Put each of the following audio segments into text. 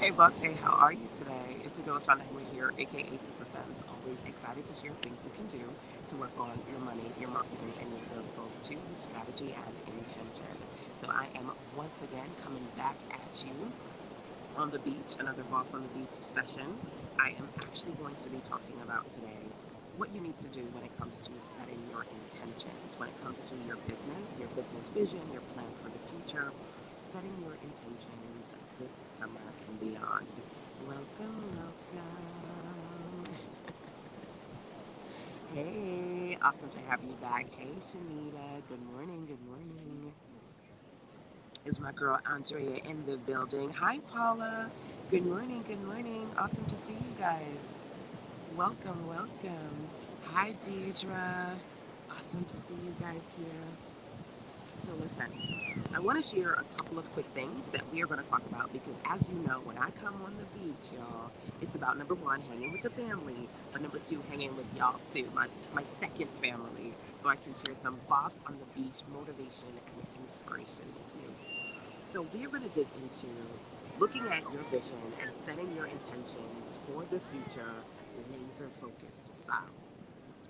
Hey boss, hey, how are you today? It's your girl Shonda Henry here, aka Sister Sense. Always excited to share things you can do to work on your money, your marketing, and your sales goals too, with strategy and intention. So I am once again coming back at you on the beach, another Boss on the Beach session. I am actually going to be talking about today what you need to do when it comes to setting your intentions, when it comes to your business vision, your plan for the future, setting your intentions this summer and beyond. Welcome, welcome. Hey, awesome to have you back. Hey, Shanita. Good morning, good morning. Is my girl Andrea in the building? Hi, Paula. Good morning, good morning. Awesome to see you guys. Welcome, welcome. Hi, Deidre. Awesome to see you guys here. So, listen, I want to share a couple of quick things that we are going to talk about because, as you know, when I come on the beach, y'all, it's about number one, hanging with the family, but number two, hanging with y'all too, my second family, so I can share some boss on the beach motivation and inspiration with you. So, we're going to dig into looking at your vision and setting your intentions for the future laser focused style.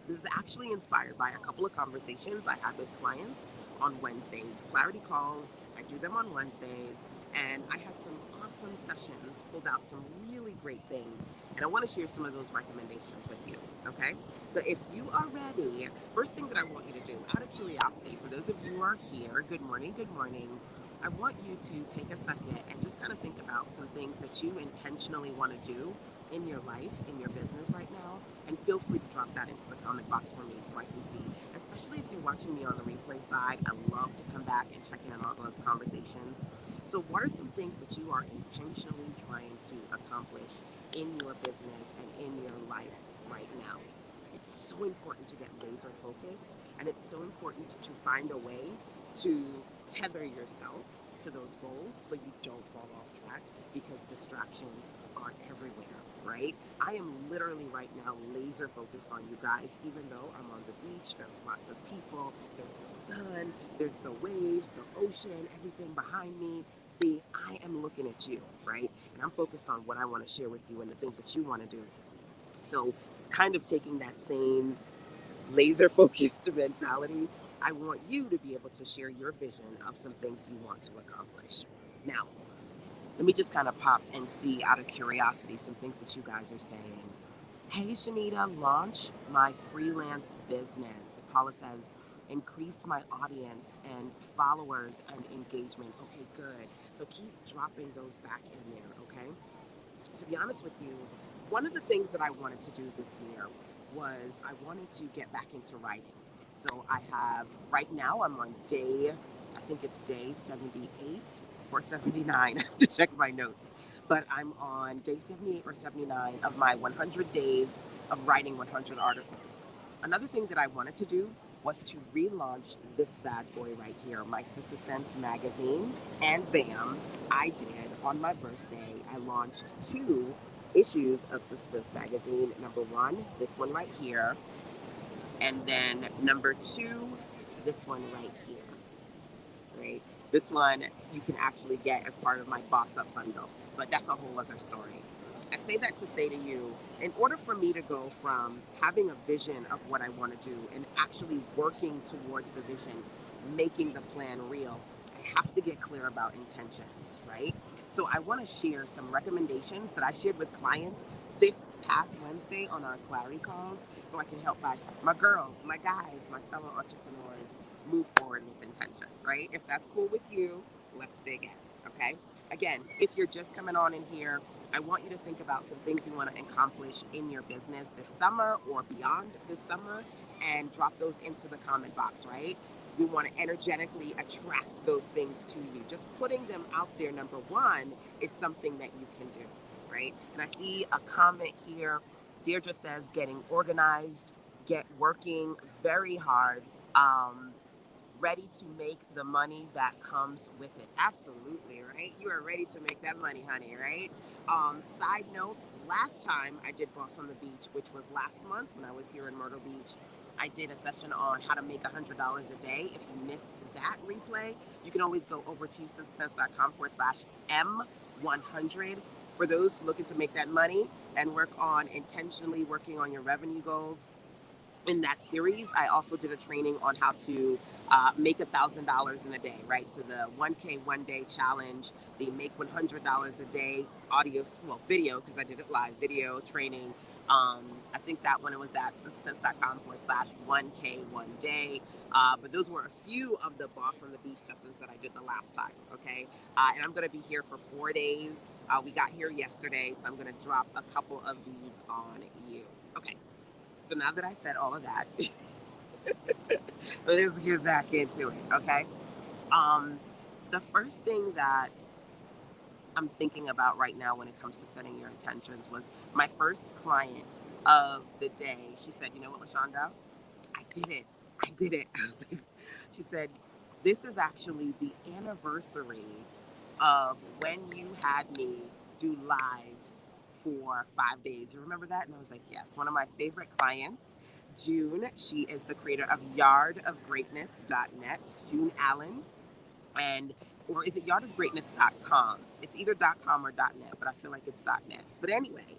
This is actually inspired by a couple of conversations I had with clients on Wednesdays. Clarity calls, I do them on Wednesdays, and I had some awesome sessions, pulled out some really great things, and I want to share some of those recommendations with you. Okay? So if you are ready, first thing that I want you to do, out of curiosity, for those of you who are here, good morning, good morning. I want you to take a second and just kind of think about some things that you intentionally want to do in your life, in your business right now, and feel free to drop that into the comment box for me so I can see. Especially if you're watching me on the replay side, I love to come back and check in on all those conversations. So, what are some things that you are intentionally trying to accomplish in your business and in your life right now? It's so important to get laser focused, and it's so important to find a way to tether yourself to those goals so you don't fall off track because distractions are everywhere, right? I am literally right now laser focused on you guys, even though I'm on the beach, there's lots of people, there's the sun, there's the waves, the ocean, everything behind me. See, I am looking at you, right? And I'm focused on what I want to share with you and the things that you want to do. So, kind of taking that same laser focused mentality, I want you to be able to share your vision of some things you want to accomplish. Now, let me just kind of pop and see out of curiosity some things that you guys are saying. Hey, Shanita, launch my freelance business. Paula says, increase my audience and followers and engagement. Okay, good. So keep dropping those back in there, okay? To be honest with you, one of the things that I wanted to do this year was I wanted to get back into writing. So I have, right now, I'm on day, I think it's day 78 or 79. I have to check my notes. But I'm on day 78 or 79 of my 100 days of writing 100 articles. Another thing that I wanted to do was to relaunch this bad boy right here, my Sister Sense magazine. And bam, I did on my birthday. I launched two issues of Sisters magazine. Number one, this one right here, and then number two, this one right here. Right, this one you can actually get as part of my Boss Up bundle, but that's a whole other story. I say that to say to you, in order for me to go from having a vision of what I want to do and actually working towards the vision, making the plan real, I have to get clear about intentions, right? So I want to share some recommendations that I shared with clients this past Wednesday on our Clarity calls so I can help my girls, my guys, my fellow entrepreneurs move forward with intention, right? If that's cool with you, let's dig in, okay? Again, if you're just coming on in here, I want you to think about some things you want to accomplish in your business this summer or beyond this summer and drop those into the comment box, right? We want to energetically attract those things to you. Just putting them out there, number one, is something that you can do, right? And I see a comment here. Deirdre says, getting organized, get working very hard, um, ready to make the money that comes with it. Absolutely, right? You are ready to make that money, honey, right? Side note, last time I did Boss on the Beach, which was last month when I was here in Myrtle Beach, I did a session on how to make $100 a day. If you missed that replay, you can always go over to success.com/M100 For those looking to make that money and work on intentionally working on your revenue goals, in that series, I also did a training on how to make $1,000 in a day, right? So the 1K 1 day challenge, the make $100 a day audio, well, video, because I did it live, video training. I think that one it was at success.com/1K 1 day. But those were a few of the Boss on the Beach sessions that I did the last time, okay? And I'm going to be here for 4 days. We got here yesterday, so I'm going to drop a couple of these on you. Okay. So now that I said all of that, let's get back into it, okay? Um, the first thing that I'm thinking about right now when it comes to setting your intentions was my first client of the day. She said, "You know what, LaShonda? I did it. I did it." I was like, she said, "This is actually the anniversary of when you had me do lives for 5 days. You remember that?" And I was like, yes. One of my favorite clients, June. She is the creator of yardofgreatness.net, June Allen. And or is it yardofgreatness.com? It's either .com or .net, but I feel like it's .net. But anyway,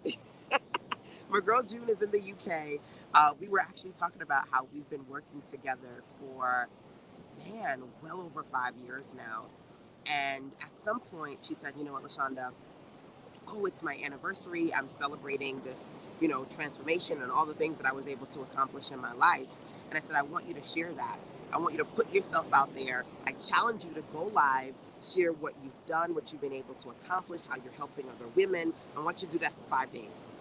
my girl June is in the UK. We were actually talking about how we've been working together for, man, well over 5 years now. And at some point, she said, "You know what, LaShonda? Oh, it's my anniversary. I'm celebrating this, transformation and all the things that I was able to accomplish in my life." And I said, "I want you to share that. I want you to put yourself out there. I challenge you to go live, share what you've done, what you've been able to accomplish, how you're helping other women. I want you to do that for 5 days."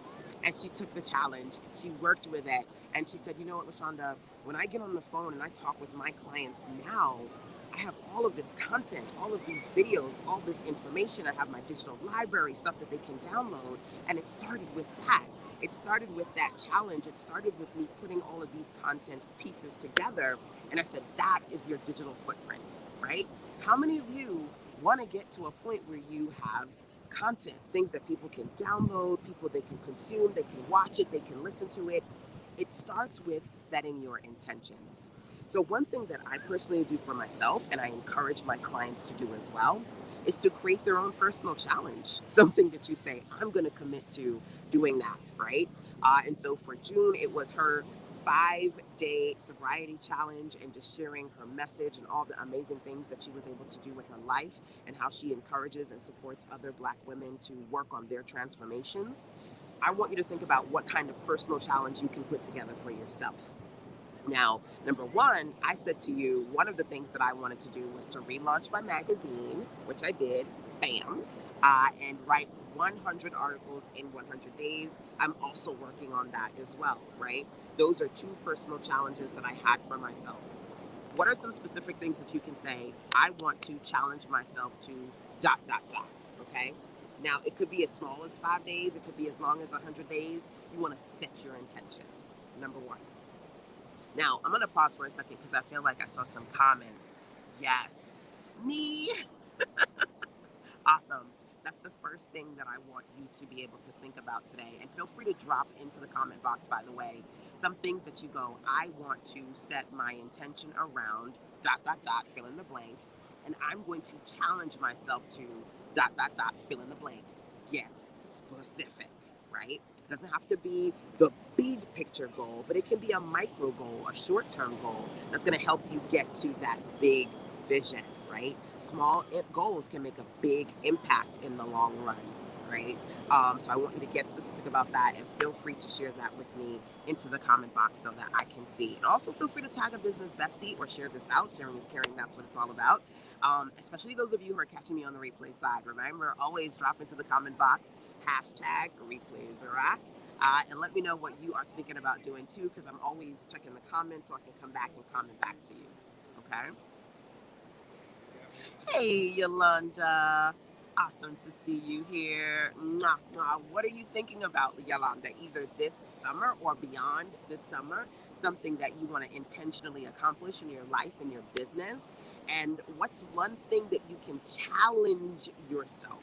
And she took the challenge. She worked with it. And she said, "You know what, LaShonda, when I get on the phone and I talk with my clients now, I have all of this content, all of these videos, all this information. I have my digital library, stuff that they can download." And it started with that. It started with that challenge. It started with me putting all of these content pieces together. And I said, that is your digital footprint, right? How many of you want to get to a point where you have content, things that people can download, people they can consume, they can watch it, they can listen to it? It starts with setting your intentions. So, one thing that I personally do for myself, and I encourage my clients to do as well, is to create their own personal challenge. Something that you say, "I'm going to commit to doing that," right? And so for June, it was her 5 day sobriety challenge and just sharing her message and all the amazing things that she was able to do with her life and how she encourages and supports other Black women to work on their transformations. I want you to think about what kind of personal challenge you can put together for yourself. Now, number one, I said to you, one of the things that I wanted to do was to relaunch my magazine, which I did, bam, and write 100 articles in 100 days. I'm also working on that as well, right? Those are two personal challenges that I had for myself. What are some specific things that you can say? I want to challenge myself to dot, dot, dot, okay? Now, it could be as small as 5 days, it could be as long as 100 days. You want to set your intention, number one. Now, I'm going to pause for a second because I feel like I saw some comments. Yes, me. Awesome. That's the first thing that I want you to be able to think about today. And feel free to drop into the comment box, by the way, some things that you go, "I want to set my intention around dot, dot, dot, fill in the blank. And I'm going to challenge myself to dot, dot, dot, fill in the blank." Get specific, right? It doesn't have to be the big picture goal, but it can be a micro goal, a short term goal that's going to help you get to that big vision, right? Small goals can make a big impact in the long run, right? So I want you to get specific about that and feel free to share that with me into the comment box so that I can see. And also feel free to tag a business bestie or share this out. Sharing is caring. That's what it's all about. Especially those of you who are catching me on the replay side. Remember, always drop into the comment box, hashtag replays rock. And let me know what you are thinking about doing too, because I'm always checking the comments so I can come back and comment back to you. Okay? Hey, Yolanda. Awesome to see you here. Mwah, mwah. What are you thinking about, Yolanda? Either this summer or beyond this summer, something that you want to intentionally accomplish in your life and your business? And what's one thing that you can challenge yourself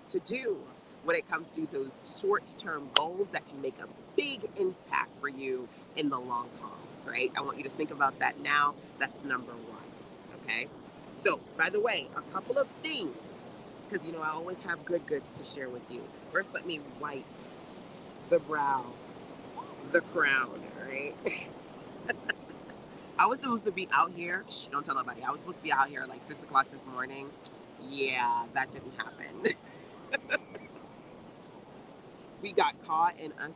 to do when it comes to those short-term goals that can make a big impact for you in the long haul, right? I want you to think about that now. That's number one, okay? So, by the way, a couple of things, because I always have good goods to share with you. First, let me wipe the brow, the crown, right? I was supposed to be out here. Shh, don't tell nobody. I was supposed to be out here at like 6 o'clock this morning. Yeah, that didn't happen. We got caught in a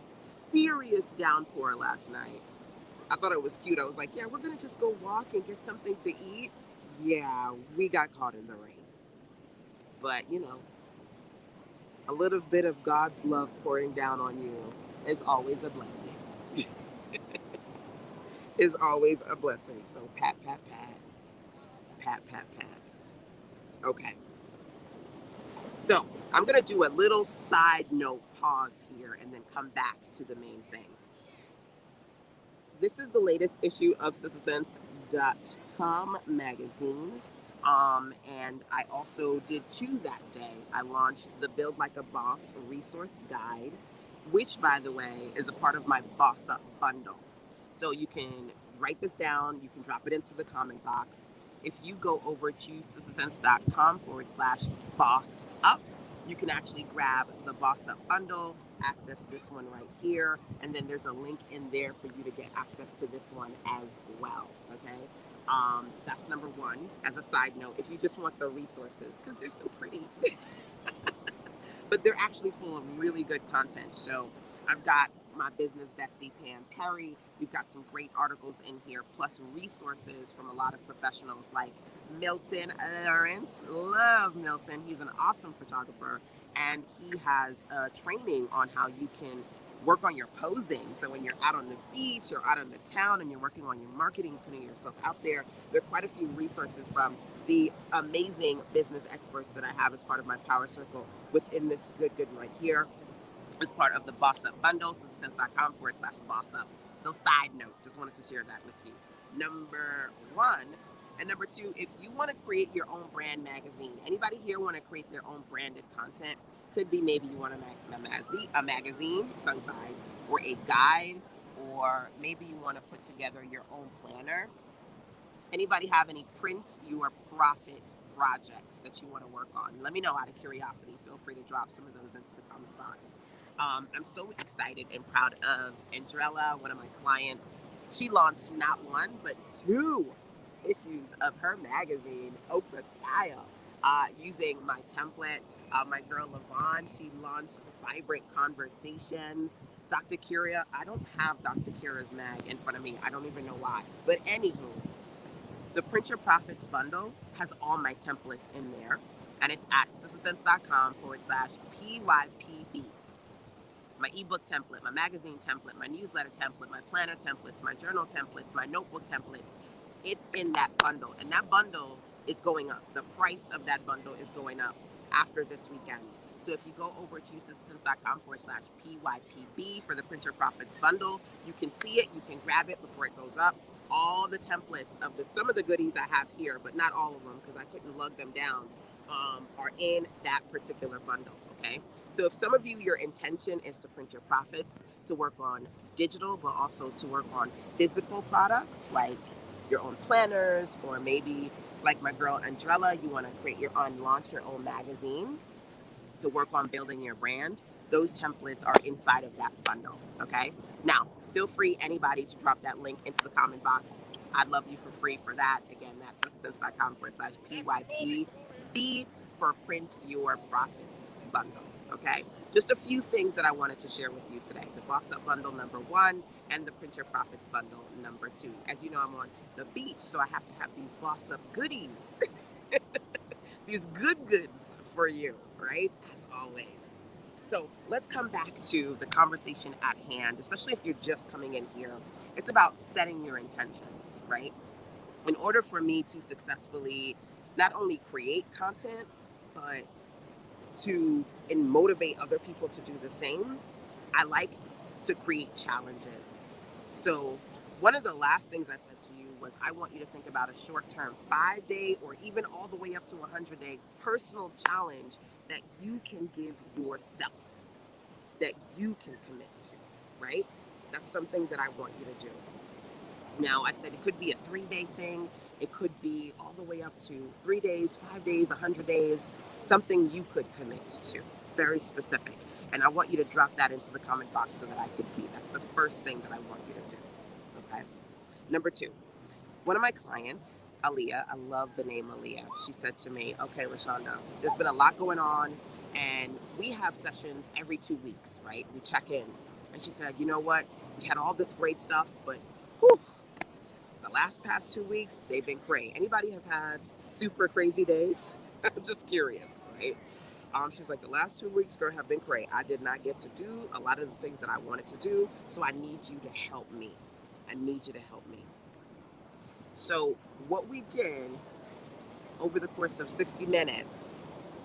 serious downpour last night. I thought it was cute. I was like, yeah, we're gonna just go walk and get something to eat. Yeah, we got caught in the rain. But a little bit of God's love pouring down on you is always a blessing. Is always a blessing. So pat, pat, pat, pat, pat, pat. Okay. So I'm gonna do a little side note pause here and then come back to the main thing. This is the latest issue of SistaSense.com magazine. And I also did two that day. I launched the Build Like a Boss resource guide, which, by the way, is a part of my Boss Up bundle. So you can write this down, you can drop it into the comment box. If you go over to sistasense.com/boss up, you can actually grab the Boss Up bundle, access this one right here, and then there's a link in there for you to get access to this one as well. Okay, that's number one. As a side note, if you just want the resources, because they're so pretty, but they're actually full of really good content. So I've got my business bestie Pam Perry. We've got some great articles in here, plus resources from a lot of professionals like Milton Lawrence. Love Milton. He's an awesome photographer, and he has training on how you can work on your posing. So when you're out on the beach or out on the town and you're working on your marketing, putting yourself out there, there are quite a few resources from the amazing business experts that I have as part of my power circle within this good right here as part of the Boss Up bundle, sistasense.com/boss up. So side note, just wanted to share that with you. Number one. And number two, if you want to create your own brand magazine, anybody here want to create their own branded content? Could be maybe you want a magazine, tongue-tied, or a guide, or maybe you want to put together your own planner. Anybody have any print your profit projects that you want to work on? Let me know out of curiosity. Feel free to drop some of those into the comment box. I'm so excited and proud of Andrella, one of my clients. She launched not one, but two issues of her magazine, Oprah Style, using my template. My girl Lavon, she launched Vibrant Conversations. Dr. Kyria, I don't have Dr. Kyria's mag in front of me. I don't even know why. But anywho, the Print Your Profits bundle has all my templates in there, and it's at sistasense.com/PYPB. My ebook template, my magazine template, my newsletter template, my planner templates, my journal templates, my notebook templates. It's in that bundle, and that bundle is going up. The price of that bundle is going up after this weekend. So if you go over to sistasense.com/PYPB for the Print Your Profits bundle, you can see it, you can grab it before it goes up. All the templates of some of the goodies I have here, but not all of them because I couldn't lug them down, are in that particular bundle. Okay. So if some of you, your intention is to print your profits, to work on digital, but also to work on physical products like your own planners, or maybe like my girl Andrella, you want to launch your own magazine to work on building your brand, those templates are inside of that bundle. Okay. Now, feel free, anybody, to drop that link into the comment box. I'd love you for free for that. Again, that's sistasense.com/PYPB for Print Your Profits bundle. Okay. Just a few things that I wanted to share with you today. The Boss Up bundle number one and the Print Your Profits bundle number two. As you know, I'm on the beach, so I have to have these Boss Up goodies. These good goods for you, right? As always. So let's come back to the conversation at hand, especially if you're just coming in here. It's about setting your intentions, right? In order for me to successfully not only create content, but to motivate other people to do the same, I like to create challenges. So one of the last things I said to you was I want you to think about a short-term 5-day or even all the way up to a 100-day personal challenge that you can give yourself, that you can commit to, right? That's something that I want you to do. Now, I said it could be a 3-day thing. It could be all the way up to 3 days, 5 days, 100 days, something you could commit to, very specific. And I want you to drop that into the comment box so that I can see. That's the first thing that I want you to do. Okay. Number two, one of my clients, Aaliyah, I love the name Aaliyah. She said to me, okay, LaShonda, there's been a lot going on, and we have sessions every 2 weeks, right? We check in. And she said, you know what? We had all this great stuff, but whew, the last past 2 weeks, they've been crazy. Anybody have had super crazy days? I'm just curious, right? She's like, the last 2 weeks, girl, have been crazy. I did not get to do a lot of the things that I wanted to do, so I need you to help me. I need you to help me. So what we did over the course of 60 minutes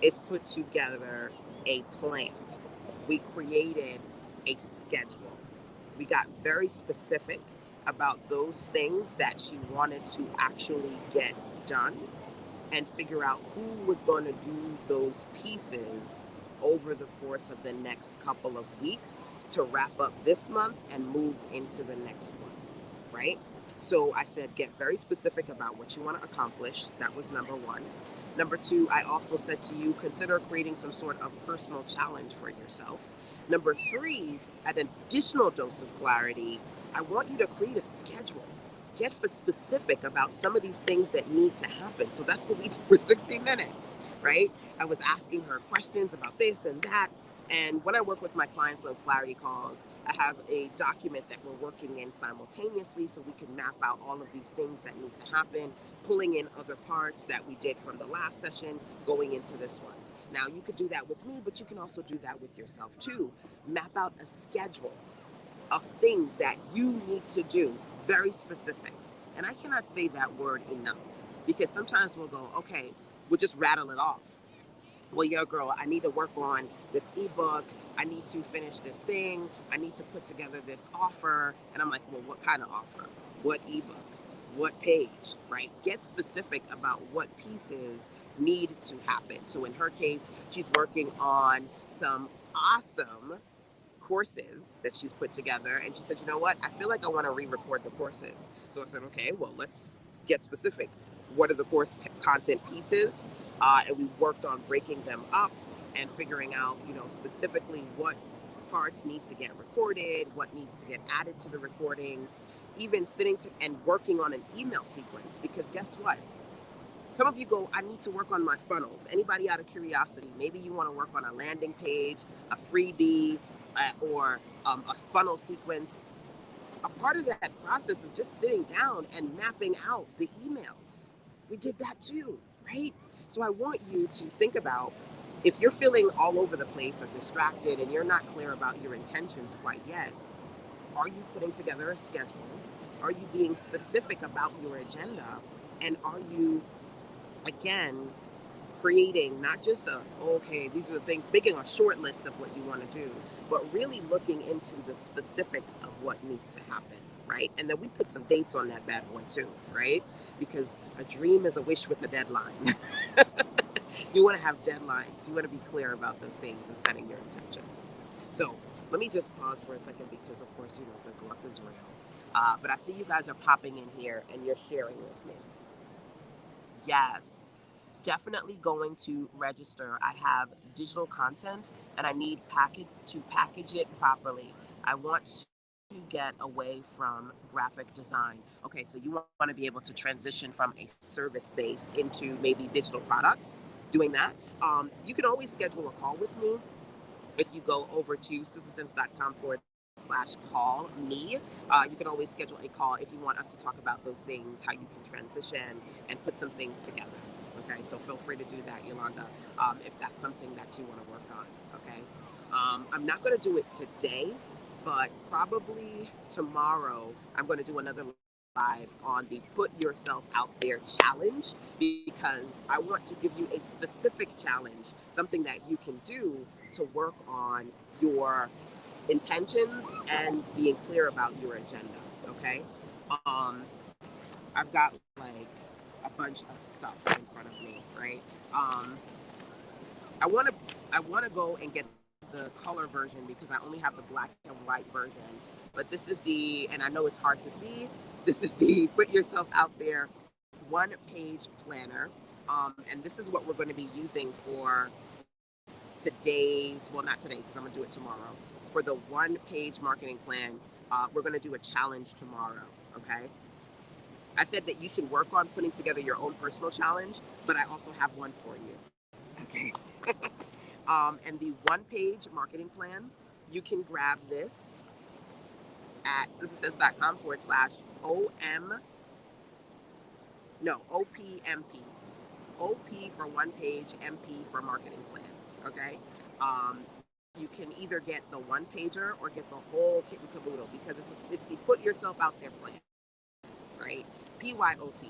is put together a plan. We created a schedule. We got very specific about those things that she wanted to actually get done and figure out who was going to do those pieces over the course of the next couple of weeks to wrap up this month and move into the next one, right? So I said, get very specific about what you want to accomplish. That was number one. Number two, I also said to you, consider creating some sort of personal challenge for yourself. Number three, an additional dose of clarity, I want you to create a schedule. Get for specific about some of these things that need to happen. So that's what we did for 60 minutes, right? I was asking her questions about this and that. And when I work with my clients on clarity calls, I have a document that we're working in simultaneously so we can map out all of these things that need to happen, pulling in other parts that we did from the last session going into this one. Now, you could do that with me, but you can also do that with yourself too. Map out a schedule of things that you need to do, very specific. And I cannot say that word enough because sometimes we'll go, okay, we'll just rattle it off. Well, yeah, girl, I need to work on this ebook. I need to finish this thing. I need to put together this offer. And I'm like, well, what kind of offer? What ebook? What page, right? Get specific about what pieces need to happen. So in her case, she's working on some awesome courses that she's put together. And she said, you know what? I feel like I want to re-record the courses. So I said, okay, well, let's get specific. What are the course content pieces? And we worked on breaking them up and figuring out, specifically what parts need to get recorded, what needs to get added to the recordings, even sitting and working on an email sequence. Because guess what? Some of you go, I need to work on my funnels. Anybody out of curiosity, maybe you want to work on a landing page, a freebie, or a funnel sequence. A part of that process is just sitting down and mapping out the emails. We did that too, right? So I want you to think about if you're feeling all over the place or distracted and you're not clear about your intentions quite yet, are you putting together a schedule? Are you being specific about your agenda? And are you, again, creating not just these are the things, making a short list of what you want to do, but really looking into the specifics of what needs to happen, right? And then we put some dates on that bad boy too, right? Because a dream is a wish with a deadline. You want to have deadlines. You want to be clear about those things and setting your intentions. So let me just pause for a second because, of course, the gluck is real. But I see you guys are popping in here and you're sharing with me. Yes, definitely going to register. I have digital content and I need to package it properly. I want to get away from graphic design. Okay, so you want to be able to transition from a service based into maybe digital products. Doing that, you can always schedule a call with me if you go over to sistersense.com/call me. You can always schedule a call if you want us to talk about those things, how you can transition and put some things together. Okay, so feel free to do that, Yolanda, if that's something that you want to work on. Okay, I'm not going to do it today, but probably tomorrow I'm going to do another live on the Put Yourself Out There challenge because I want to give you a specific challenge, something that you can do to work on your intentions and being clear about your agenda. Okay, I've got like a bunch of stuff in front of me, right? I want to go and get the color version because I only have the black and white version. But this is and I know it's hard to see, this is the Put Yourself Out There one-page planner. And this is what we're going to be using for today's, well, not today, because I'm going to do it tomorrow. For the one-page marketing plan, we're going to do a challenge tomorrow, okay? I said that you should work on putting together your own personal challenge, but I also have one for you, okay? And the one-page marketing plan, you can grab this at sistersense.com/OM, no, OPMP. OP for one page, MP for marketing plan, okay? You can either get the one pager or get the whole kit and caboodle, because it's the put yourself out there plan, right? PYOT.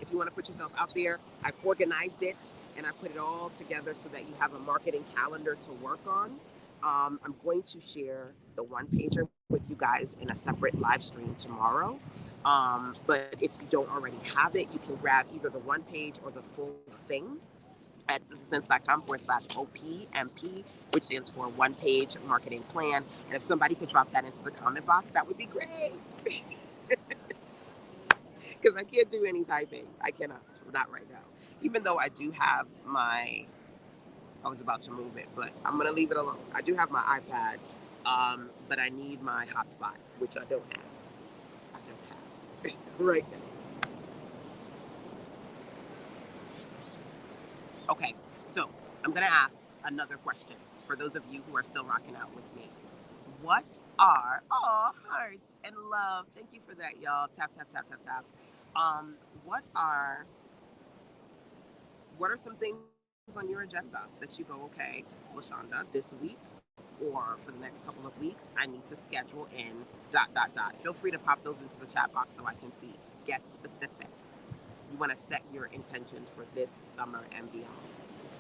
If you want to put yourself out there, I've organized it and I put it all together so that you have a marketing calendar to work on. I'm going to share the one pager with you guys in a separate live stream tomorrow. But if you don't already have it, you can grab either the one page or the full thing at sistersense.com/OPMP, which stands for one page marketing plan. And if somebody could drop that into the comment box, that would be great. Because I can't do any typing. I cannot, not right now. Even though I do have I was about to move it, but I'm going to leave it alone. I do have my iPad, but I need my hotspot, which I don't have. Right now. Okay, so I'm going to ask another question for those of you who are still rocking out with me. What are, hearts and love. Thank you for that, y'all. Tap, tap, tap, tap, tap. What are some things on your agenda that you go, okay, LaShonda, this week or for the next couple of weeks, I need to schedule in ... Feel free to pop those into the chat box so I can see. Get specific. You want to set your intentions for this summer and beyond.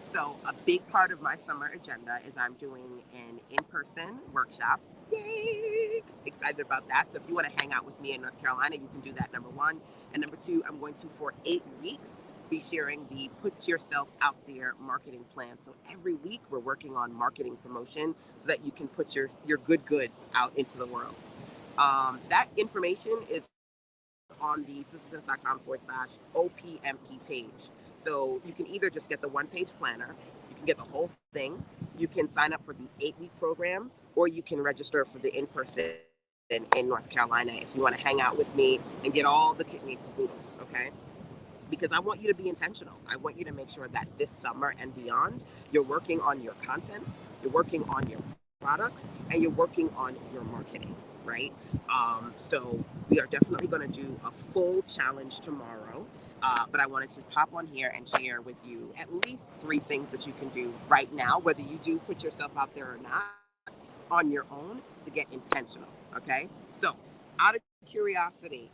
So a big part of my summer agenda is I'm doing an in-person workshop. Yay! Excited about that. So if you want to hang out with me in North Carolina, you can do that, number one. And number two, I'm going to, for 8 weeks, be sharing the Put Yourself Out There marketing plan. So every week we're working on marketing promotion so that you can put your good goods out into the world. That information is on the sistersense.com/OPMP page. So you can either just get the one-page planner, you can get the whole thing, you can sign up for the 8-week program, or you can register for the in-person in North Carolina if you want to hang out with me and get all the kit and caboodles, okay? Because I want you to be intentional. I want you to make sure that this summer and beyond, you're working on your content, you're working on your products, and you're working on your marketing, right? So we are definitely going to do a full challenge tomorrow. But I wanted to pop on here and share with you at least 3 things that you can do right now, whether you do put yourself out there or not, on your own, to get intentional, okay? So out of curiosity,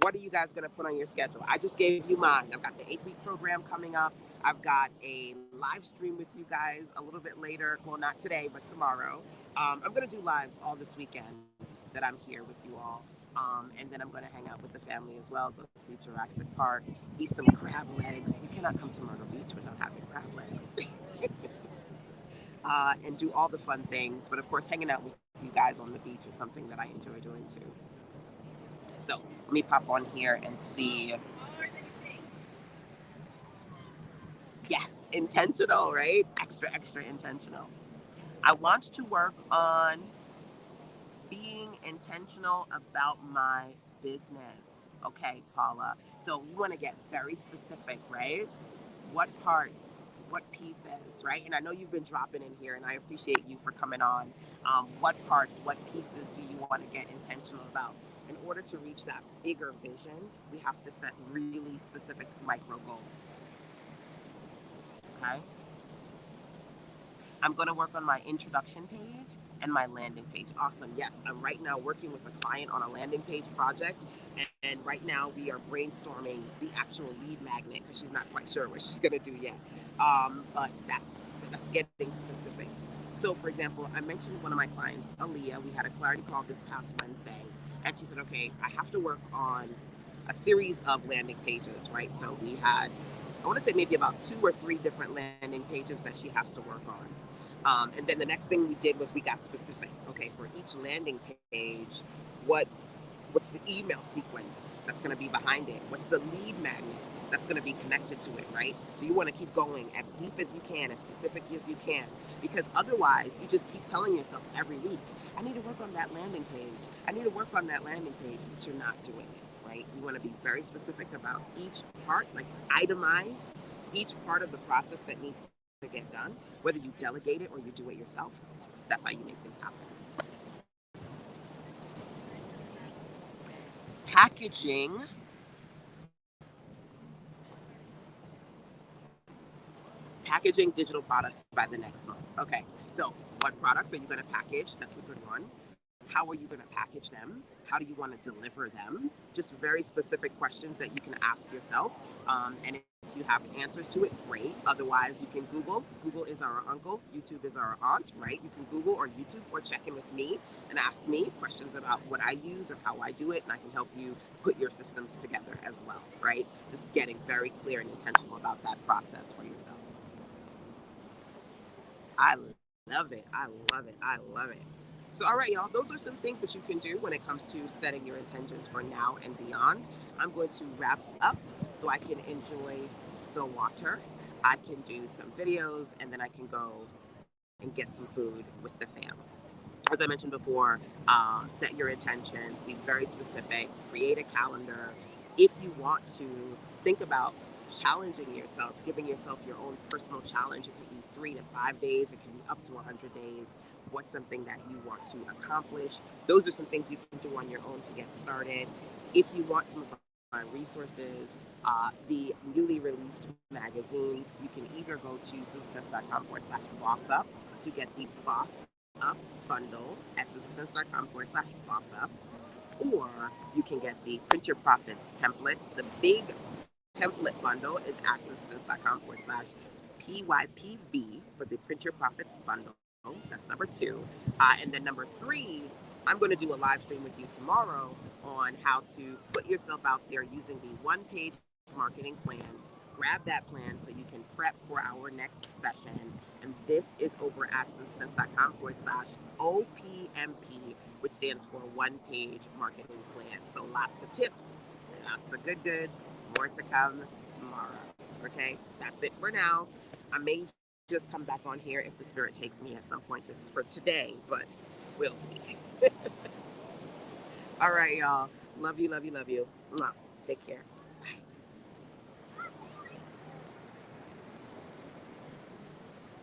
what are you guys going to put on your schedule? I just gave you mine. I've got the 8-week program coming up. I've got a live stream with you guys a little bit later. Well, not today, but tomorrow. I'm going to do lives all this weekend that I'm here with you all. And then I'm going to hang out with the family as well. Go see Jurassic Park, eat some crab legs. You cannot come to Myrtle Beach without having crab legs. And do all the fun things. But of course, hanging out with you guys on the beach is something that I enjoy doing too. So let me pop on here and see. Yes, intentional, right? Extra, extra intentional. I want to work on being intentional about my business. Okay, Paula. So we want to get very specific, right? What parts, what pieces, right? And I know you've been dropping in here, and I appreciate you for coming on. What parts, what pieces do you want to get intentional about? In order to reach that bigger vision, we have to set really specific micro goals. Okay? I'm going to work on my introduction page and my landing page. Awesome. Yes, I'm right now working with a client on a landing page project. And right now we are brainstorming the actual lead magnet because she's not quite sure what she's going to do yet. But that's getting specific. So, for example, I mentioned one of my clients, Aaliyah. We had a clarity call this past Wednesday. And she said, okay, I have to work on a series of landing pages, right? So we had, I want to say maybe about 2 or 3 different landing pages that she has to work on. And then the next thing we did was we got specific. Okay, for each landing page, what What's the email sequence that's going to be behind it? What's the lead magnet that's going to be connected to it, right? So you want to keep going as deep as you can, as specific as you can, because otherwise you just keep telling yourself every week, I need to work on that landing page. I need to work on that landing page, but you're not doing it, right? You want to be very specific about each part, like itemize each part of the process that needs to get done, whether you delegate it or you do it yourself. That's how you make things happen. Packaging. Packaging digital products by the next month. Okay, so what products are you going to package? That's a good one. How are you going to package them? How do you want to deliver them? Just very specific questions that you can ask yourself. And if you have answers to it, great. Otherwise, you can Google. Google is our uncle. YouTube is our aunt, right? You can Google or YouTube or check in with me and ask me questions about what I use or how I do it, and I can help you put your systems together as well, right? Just getting very clear and intentional about that process for yourself. I love it. I love it. I love it. So, all right, y'all, those are some things that you can do when it comes to setting your intentions for now and beyond. I'm going to wrap up so I can enjoy the water. I can do some videos and then I can go and get some food with the fam. As I mentioned before, set your intentions, be very specific, create a calendar. If you want to think about challenging yourself, giving yourself your own personal challenge, it can be 3 to 5 days, it can be up to 100 days. What's something that you want to accomplish? Those are some things you can do on your own to get started. If you want some of my resources, the newly released magazines, you can either go to success.com/boss up to get the Boss Up bundle at success.com/boss up, or you can get the Print Your Profits templates. The big template bundle is at success.com/PYPB for the Print Your Profits bundle. That's number two. And then number three, I'm going to do a live stream with you tomorrow on how to put yourself out there using the one-page marketing plan. Grab that plan so you can prep for our next session. And this is over at success.com/OPMP, which stands for One Page Marketing Plan. So lots of tips, lots of good goods, more to come tomorrow. Okay, that's it for now. I may just come back on here if the spirit takes me at some point this for today, but we'll see. All right, y'all. Love you, love you, love you. Mwah. Take care.